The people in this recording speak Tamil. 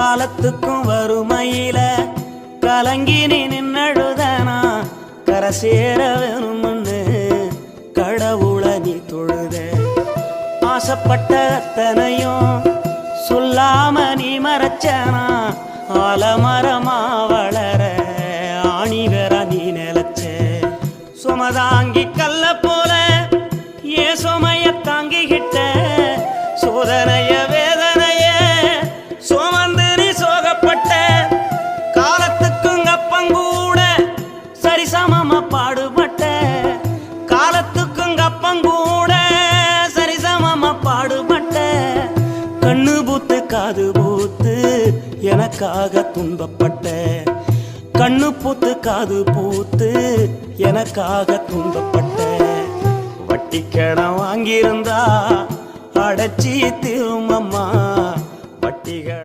காலத்துக்கும் வறுமையில கலங்கி நீ நின்னழுதனா கரை சேர வேணும்னு கடவுளை நீ தொழுத. ஆசைப்பட்ட அத்தனையும் சொல்லாம நீ மறைச்சனா ஆலமரமா வளர ஆணி வேற நீ நிலச்ச. சுமதாங்கி கல்ல போல ஏ சுமைய தாங்கிக்கிட்ட சோதனைய வேதனைய சுமந்து நீ சோகப்பட்ட. காலத்துக்கும் அப்பங்கூட சரிசமமா பாடுபட்ட. காலத்துக்கும் அப்பங்கூட சரிசமமா பாடுபட்ட. கண்ணு பூத்து காது பூத்து எனக்காக துன்பப்பட்ட. கண்ணு பூத்து காது பூத்து எனக்காக துன்பப்பட்ட. வட்டி கடன் வாங்கியிருந்தா அடைச்சி திரும்பம்மா வட்டிகள்